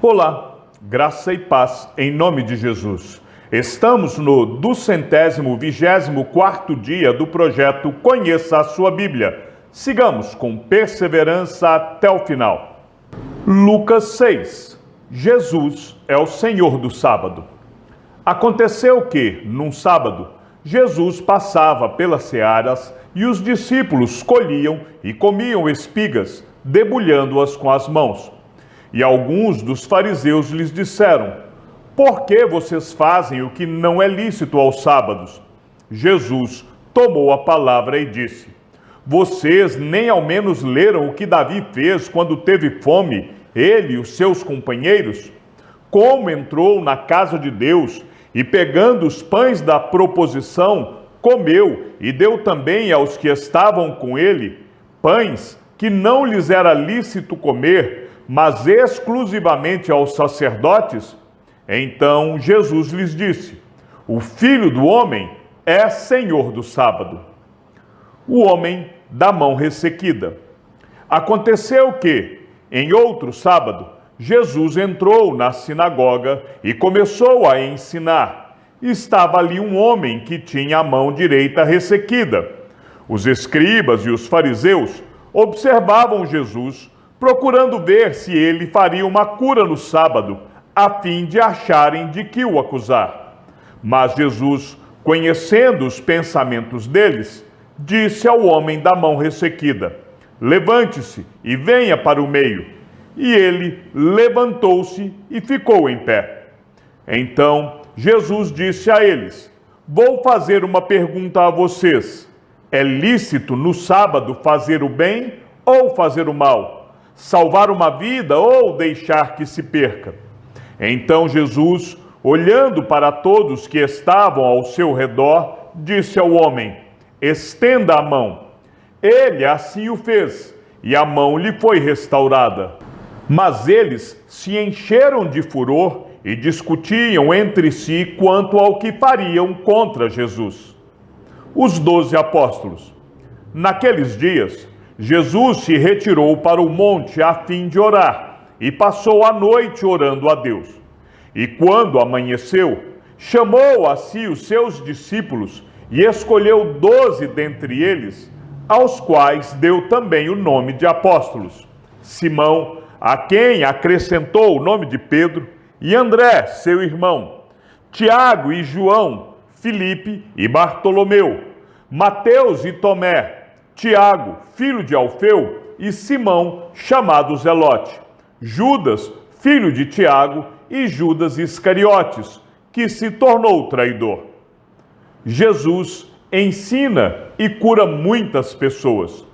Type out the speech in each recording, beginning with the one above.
Olá, graça e paz em nome de Jesus. Estamos no 224º dia do projeto Conheça a Sua Bíblia. Sigamos com perseverança até o final. Lucas 6. Jesus é o Senhor do sábado. Aconteceu que, num sábado, Jesus passava pelas searas e os discípulos colhiam e comiam espigas, debulhando-as com as mãos. E alguns dos fariseus lhes disseram: por que vocês fazem o que não é lícito aos sábados? Jesus tomou a palavra e disse: vocês nem ao menos leram o que Davi fez quando teve fome, ele e os seus companheiros? Como entrou na casa de Deus e, pegando os pães da proposição, comeu e deu também aos que estavam com ele pães que não lhes era lícito comer, mas exclusivamente aos sacerdotes? Então Jesus lhes disse: o Filho do Homem é Senhor do sábado. O homem da mão ressequida. Aconteceu que, em outro sábado, Jesus entrou na sinagoga e começou a ensinar. Estava ali um homem que tinha a mão direita ressequida. Os escribas e os fariseus observavam Jesus, procurando ver se ele faria uma cura no sábado, a fim de acharem de que o acusar. Mas Jesus, conhecendo os pensamentos deles, disse ao homem da mão ressequida: levante-se e venha para o meio. E ele levantou-se e ficou em pé. Então Jesus disse a eles: vou fazer uma pergunta a vocês. É lícito no sábado fazer o bem ou fazer o mal? Salvar uma vida ou deixar que se perca? Então Jesus, olhando para todos que estavam ao seu redor, disse ao homem: estenda a mão. Ele assim o fez, e a mão lhe foi restaurada. Mas eles se encheram de furor e discutiam entre si quanto ao que fariam contra Jesus. Os 12 apóstolos. Naqueles dias, Jesus se retirou para o monte a fim de orar, e passou a noite orando a Deus. E quando amanheceu, chamou a si os seus discípulos e escolheu 12 dentre eles, aos quais deu também o nome de apóstolos: Simão, a quem acrescentou o nome de Pedro, e André, seu irmão, Tiago e João, Filipe e Bartolomeu, Mateus e Tomé, Tiago, filho de Alfeu, e Simão, chamado Zelote, Judas, filho de Tiago, e Judas Iscariotes, que se tornou traidor. Jesus ensina e cura muitas pessoas.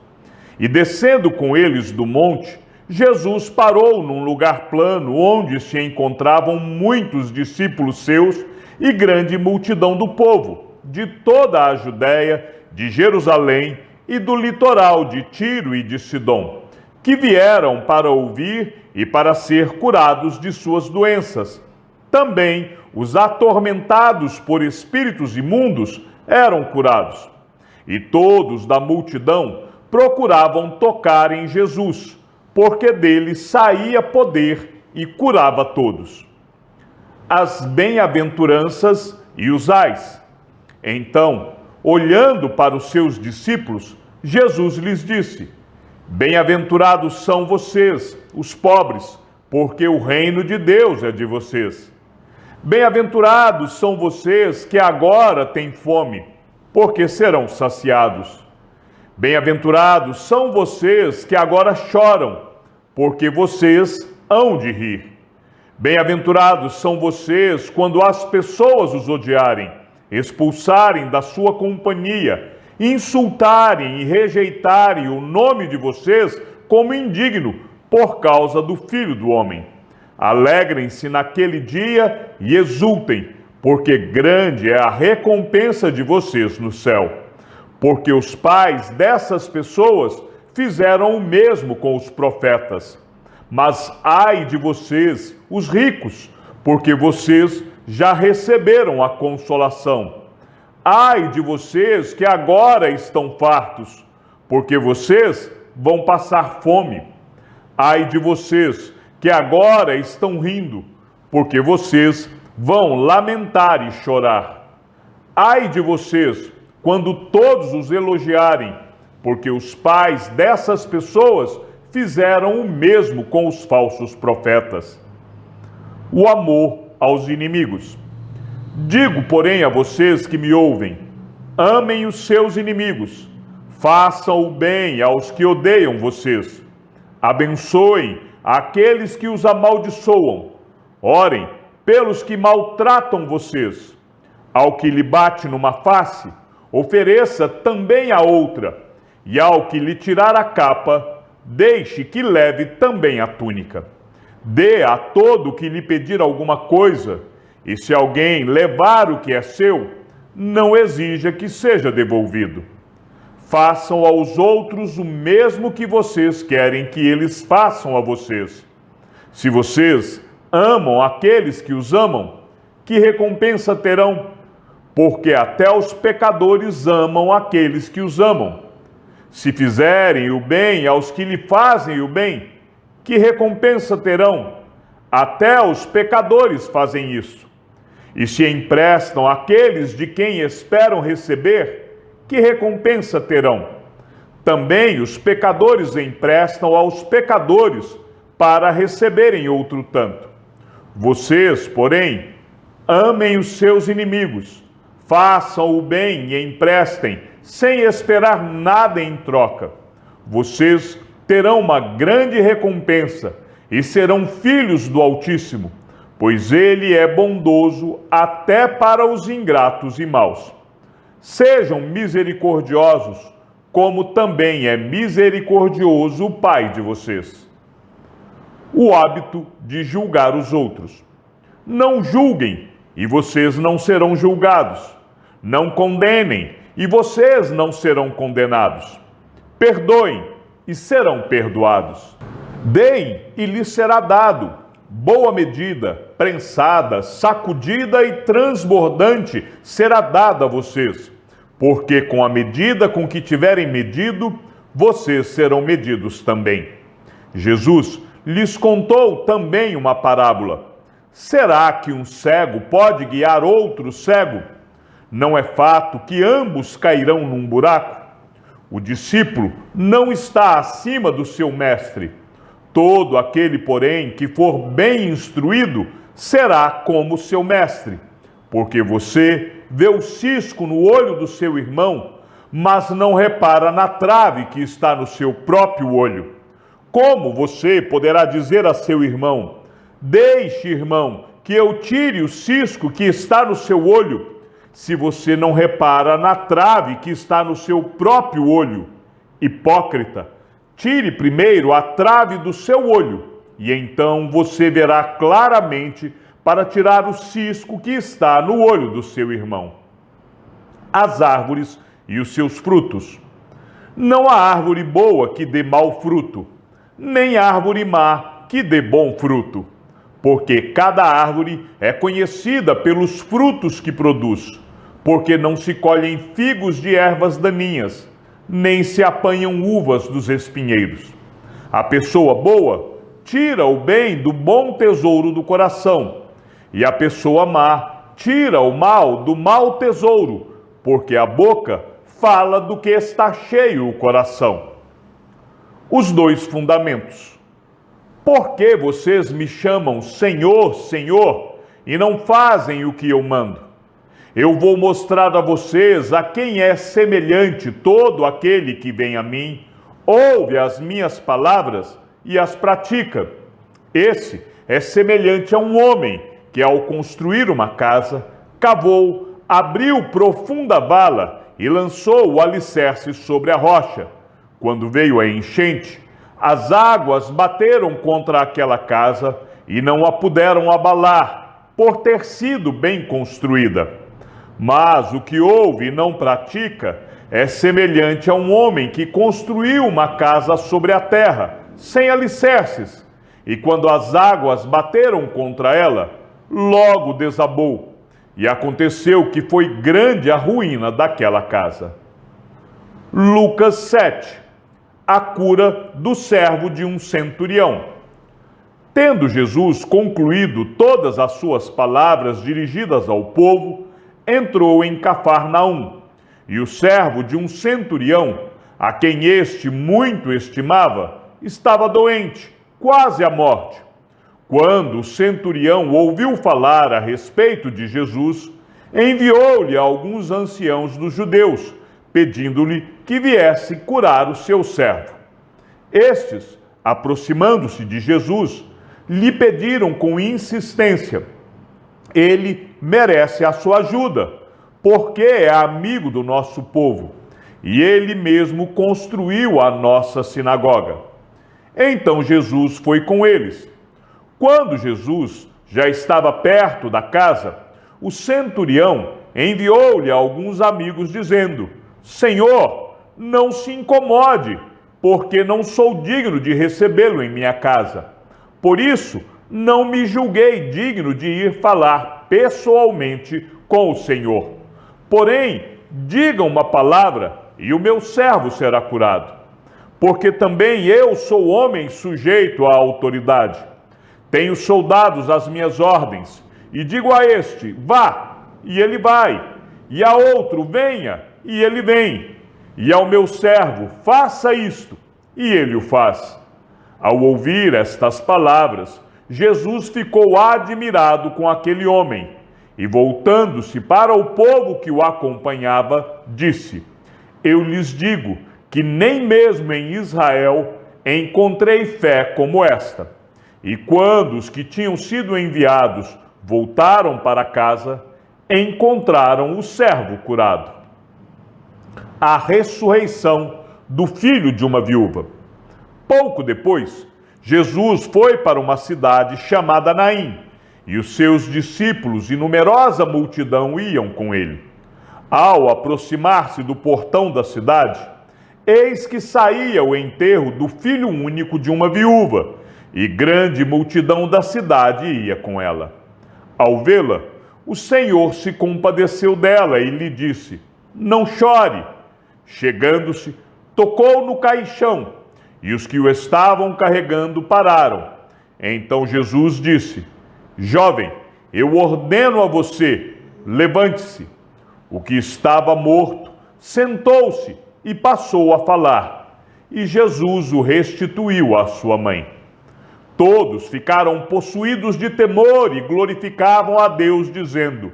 E descendo com eles do monte, Jesus parou num lugar plano onde se encontravam muitos discípulos seus e grande multidão do povo, de toda a Judéia, de Jerusalém e do litoral de Tiro e de Sidom, que vieram para ouvir e para ser curados de suas doenças. Também os atormentados por espíritos imundos eram curados. E todos da multidão procuravam tocar em Jesus, porque dele saía poder e curava todos. As bem-aventuranças e os ais. Então, olhando para os seus discípulos, Jesus lhes disse: bem-aventurados são vocês, os pobres, porque o reino de Deus é de vocês. Bem-aventurados são vocês que agora têm fome, porque serão saciados. Bem-aventurados são vocês que agora choram, porque vocês hão de rir. Bem-aventurados são vocês quando as pessoas os odiarem, expulsarem da sua companhia, insultarem e rejeitarem o nome de vocês como indigno por causa do Filho do Homem. Alegrem-se naquele dia e exultem, porque grande é a recompensa de vocês no céu. Porque os pais dessas pessoas fizeram o mesmo com os profetas. Mas ai de vocês, os ricos, porque vocês já receberam a consolação. Ai de vocês que agora estão fartos, porque vocês vão passar fome. Ai de vocês que agora estão rindo, porque vocês vão lamentar e chorar. Ai de vocês, quando todos os elogiarem, porque os pais dessas pessoas fizeram o mesmo com os falsos profetas. O amor aos inimigos. Digo, porém, a vocês que me ouvem, amem os seus inimigos, façam o bem aos que odeiam vocês, abençoem aqueles que os amaldiçoam, orem pelos que maltratam vocês. Ao que lhe bate numa face, ofereça também a outra, e ao que lhe tirar a capa, deixe que leve também a túnica. Dê a todo que lhe pedir alguma coisa, e se alguém levar o que é seu, não exija que seja devolvido. Façam aos outros o mesmo que vocês querem que eles façam a vocês. Se vocês amam aqueles que os amam, que recompensa terão? Porque até os pecadores amam aqueles que os amam. Se fizerem o bem aos que lhe fazem o bem, que recompensa terão? Até os pecadores fazem isso. E se emprestam àqueles de quem esperam receber, que recompensa terão? Também os pecadores emprestam aos pecadores para receberem outro tanto. Vocês, porém, amem os seus inimigos, façam o bem e emprestem, sem esperar nada em troca. Vocês terão uma grande recompensa e serão filhos do Altíssimo, pois ele é bondoso até para os ingratos e maus. Sejam misericordiosos, como também é misericordioso o Pai de vocês. O hábito de julgar os outros. Não julguem, e vocês não serão julgados. Não condenem, e vocês não serão condenados. Perdoem, e serão perdoados. Deem, e lhes será dado. Boa medida, prensada, sacudida e transbordante será dada a vocês, porque com a medida com que tiverem medido, vocês serão medidos também. Jesus lhes contou também uma parábola. Será que um cego pode guiar outro cego? Não é fato que ambos cairão num buraco? O discípulo não está acima do seu mestre. Todo aquele, porém, que for bem instruído, será como seu mestre. Porque você vê o cisco no olho do seu irmão, mas não repara na trave que está no seu próprio olho. Como você poderá dizer a seu irmão: deixe, irmão, que eu tire o cisco que está no seu olho, se você não repara na trave que está no seu próprio olho? Hipócrita! Tire primeiro a trave do seu olho, e então você verá claramente para tirar o cisco que está no olho do seu irmão. As árvores e os seus frutos. Não há árvore boa que dê mau fruto, nem árvore má que dê bom fruto, porque cada árvore é conhecida pelos frutos que produz, porque não se colhem figos de ervas daninhas, nem se apanham uvas dos espinheiros. A pessoa boa tira o bem do bom tesouro do coração, e a pessoa má tira o mal do mau tesouro, porque a boca fala do que está cheio o coração. Os dois fundamentos. Por que vocês me chamam Senhor, Senhor, e não fazem o que eu mando? Eu vou mostrar a vocês a quem é semelhante todo aquele que vem a mim, ouve as minhas palavras e as pratica. Esse é semelhante a um homem que, ao construir uma casa, cavou, abriu profunda vala e lançou o alicerce sobre a rocha. Quando veio a enchente, as águas bateram contra aquela casa e não a puderam abalar, por ter sido bem construída. Mas o que ouve e não pratica é semelhante a um homem que construiu uma casa sobre a terra, sem alicerces, e quando as águas bateram contra ela, logo desabou, e aconteceu que foi grande a ruína daquela casa. Lucas 7. A cura do servo de um centurião. Tendo Jesus concluído todas as suas palavras dirigidas ao povo, entrou em Cafarnaum, e o servo de um centurião, a quem este muito estimava, estava doente, quase à morte. Quando o centurião ouviu falar a respeito de Jesus, enviou-lhe alguns anciãos dos judeus, pedindo-lhe que viesse curar o seu servo. Estes, aproximando-se de Jesus, lhe pediram com insistência: ele merece a sua ajuda, porque é amigo do nosso povo, e ele mesmo construiu a nossa sinagoga. Então Jesus foi com eles. Quando Jesus já estava perto da casa, o centurião enviou-lhe alguns amigos, dizendo: Senhor, não se incomode, porque não sou digno de recebê-lo em minha casa. Por isso, não me julguei digno de ir falar pessoalmente com o Senhor. Porém, diga uma palavra e o meu servo será curado. Porque também eu sou homem sujeito à autoridade. Tenho soldados às minhas ordens, e digo a este: vá, e ele vai, e a outro: venha, e ele vem, e ao meu servo: faça isto, e ele o faz. Ao ouvir estas palavras, Jesus ficou admirado com aquele homem, e voltando-se para o povo que o acompanhava, disse: eu lhes digo que nem mesmo em Israel encontrei fé como esta. E quando os que tinham sido enviados voltaram para casa, encontraram o servo curado. A ressurreição do filho de uma viúva. Pouco depois, Jesus foi para uma cidade chamada Naim, e os seus discípulos e numerosa multidão iam com ele. Ao aproximar-se do portão da cidade, eis que saía o enterro do filho único de uma viúva, e grande multidão da cidade ia com ela. Ao vê-la, o Senhor se compadeceu dela e lhe disse: não chore. Chegando-se, tocou no caixão, e os que o estavam carregando pararam. Então Jesus disse: jovem, eu ordeno a você, levante-se. O que estava morto sentou-se e passou a falar, e Jesus o restituiu à sua mãe. Todos ficaram possuídos de temor e glorificavam a Deus, dizendo: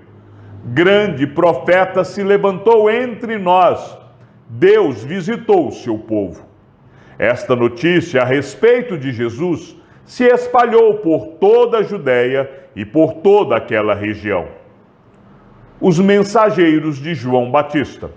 grande profeta se levantou entre nós, Deus visitou o seu povo. Esta notícia a respeito de Jesus se espalhou por toda a Judéia e por toda aquela região. Os mensageiros de João Batista.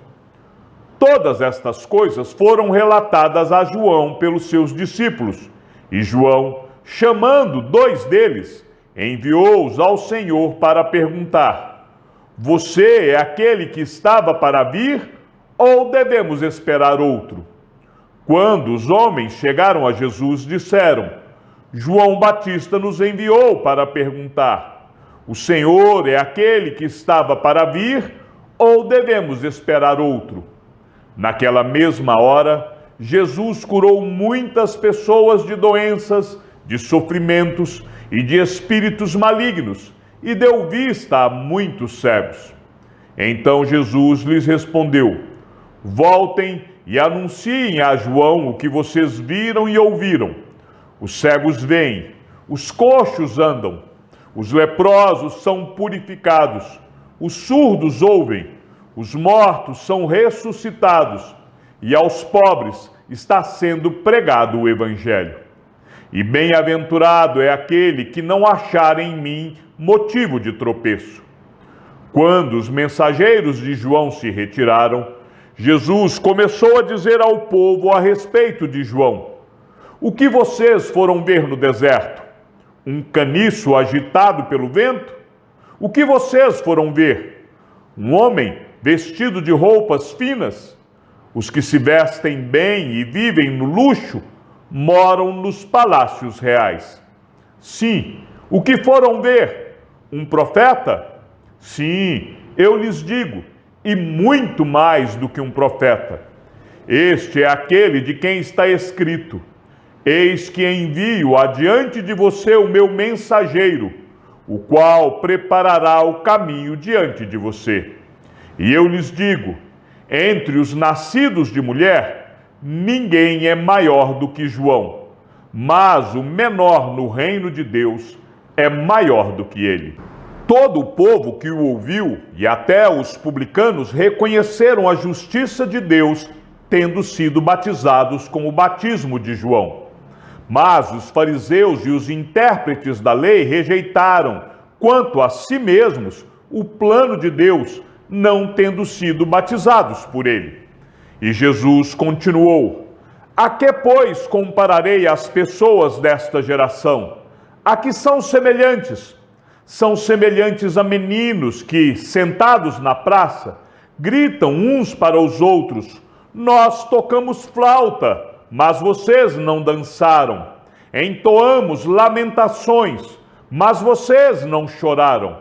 Todas estas coisas foram relatadas a João pelos seus discípulos, e João, chamando 2 deles, enviou-os ao Senhor para perguntar: você é aquele que estava para vir, ou devemos esperar outro? Quando os homens chegaram a Jesus, disseram: João Batista nos enviou para perguntar: o Senhor é aquele que estava para vir, ou devemos esperar outro? Naquela mesma hora, Jesus curou muitas pessoas de doenças, de sofrimentos e de espíritos malignos, e deu vista a muitos cegos. Então Jesus lhes respondeu: voltem e anunciem a João o que vocês viram e ouviram. Os cegos veem, os coxos andam, os leprosos são purificados, os surdos ouvem, os mortos são ressuscitados, e aos pobres está sendo pregado o Evangelho. E bem-aventurado é aquele que não achar em mim motivo de tropeço. Quando os mensageiros de João se retiraram, Jesus começou a dizer ao povo a respeito de João: o que vocês foram ver no deserto? Um caniço agitado pelo vento? O que vocês foram ver? Um homem vestido de roupas finas? Os que se vestem bem e vivem no luxo moram nos palácios reais. Sim, o que foram ver? Um profeta? Sim, eu lhes digo, e muito mais do que um profeta. Este é aquele de quem está escrito: Eis que envio adiante de você o meu mensageiro, o qual preparará o caminho diante de você. E eu lhes digo, entre os nascidos de mulher, ninguém é maior do que João, mas o menor no reino de Deus é maior do que ele. Todo o povo que o ouviu, e até os publicanos, reconheceram a justiça de Deus, tendo sido batizados com o batismo de João. Mas os fariseus e os intérpretes da lei rejeitaram, quanto a si mesmos, o plano de Deus, não tendo sido batizados por ele. E Jesus continuou: a que, pois, compararei as pessoas desta geração? A que são semelhantes? São semelhantes a meninos que, sentados na praça, gritam uns para os outros: nós tocamos flauta, mas vocês não dançaram. Entoamos lamentações, mas vocês não choraram.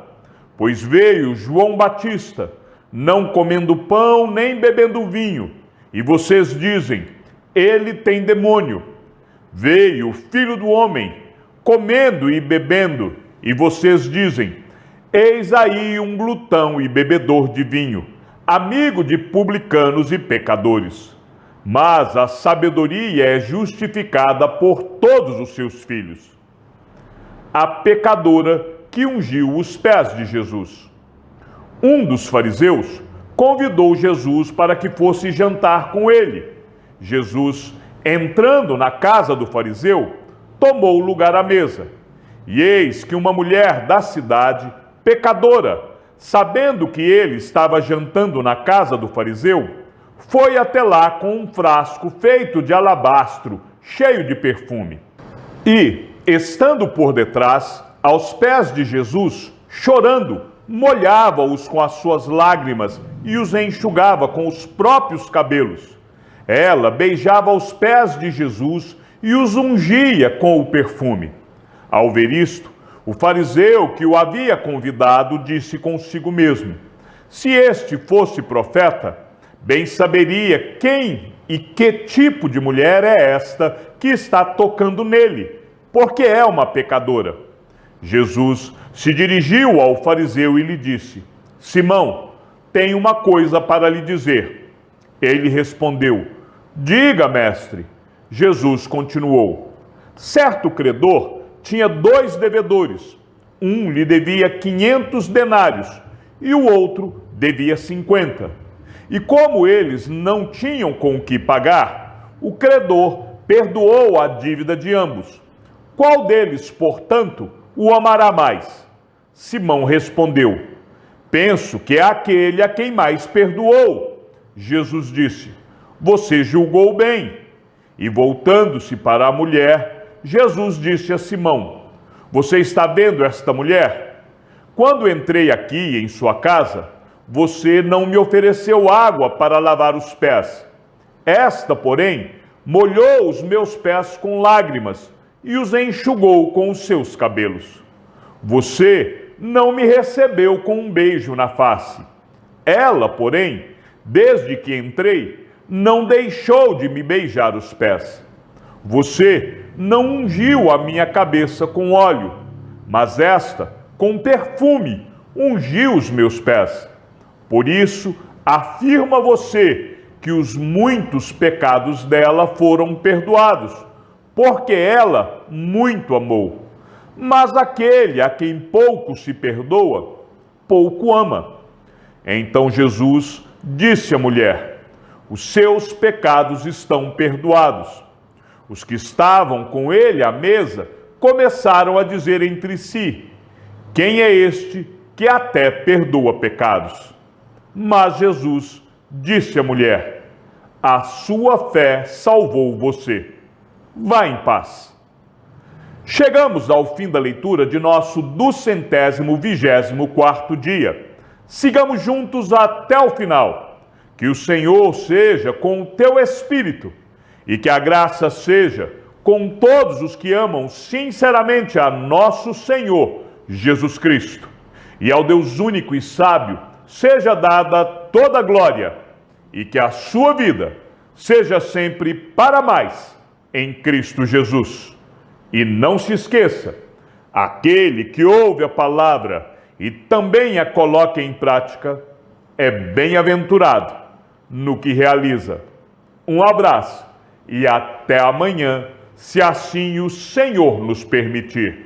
Pois veio João Batista, não comendo pão nem bebendo vinho, e vocês dizem: ele tem demônio. Veio o Filho do Homem, comendo e bebendo, e vocês dizem: eis aí um glutão e bebedor de vinho, amigo de publicanos e pecadores. Mas a sabedoria é justificada por todos os seus filhos. A pecadora que ungiu os pés de Jesus. Um dos fariseus convidou Jesus para que fosse jantar com ele. Jesus, entrando na casa do fariseu, tomou lugar à mesa. E eis que uma mulher da cidade, pecadora, sabendo que ele estava jantando na casa do fariseu, foi até lá com um frasco feito de alabastro, cheio de perfume. E, estando por detrás, aos pés de Jesus, chorando, molhava-os com as suas lágrimas e os enxugava com os próprios cabelos. Ela beijava os pés de Jesus e os ungia com o perfume. Ao ver isto, o fariseu que o havia convidado disse consigo mesmo: se este fosse profeta, bem saberia quem e que tipo de mulher é esta que está tocando nele, porque é uma pecadora. Jesus se dirigiu ao fariseu e lhe disse: Simão, tenho uma coisa para lhe dizer. Ele respondeu: diga, mestre. Jesus continuou: certo credor tinha 2 devedores. Um lhe devia 500 denários e o outro devia 50. E como eles não tinham com o que pagar, o credor perdoou a dívida de ambos. Qual deles, portanto, o amará mais? Simão respondeu: penso que é aquele a quem mais perdoou. Jesus disse: você julgou bem. E voltando-se para a mulher, Jesus disse a Simão: você está vendo esta mulher? Quando entrei aqui em sua casa, você não me ofereceu água para lavar os pés. Esta, porém, molhou os meus pés com lágrimas e os enxugou com os seus cabelos. Você não me recebeu com um beijo na face. Ela, porém, desde que entrei, não deixou de me beijar os pés. Você não ungiu a minha cabeça com óleo, mas esta, com perfume, ungiu os meus pés. Por isso, afirma você que os muitos pecados dela foram perdoados, porque ela muito amou. Mas aquele a quem pouco se perdoa, pouco ama. Então Jesus disse à mulher: os seus pecados estão perdoados. Os que estavam com ele à mesa começaram a dizer entre si: quem é este que até perdoa pecados? Mas Jesus disse à mulher: a sua fé salvou você. Vá em paz. Chegamos ao fim da leitura de nosso 224º dia. Sigamos juntos até o final. Que o Senhor seja com o teu espírito e que a graça seja com todos os que amam sinceramente a nosso Senhor Jesus Cristo. E ao Deus único e sábio seja dada toda a glória, e que a sua vida seja sempre para mais em Cristo Jesus. E não se esqueça, aquele que ouve a palavra e também a coloca em prática é bem-aventurado no que realiza. Um abraço e até amanhã, se assim o Senhor nos permitir.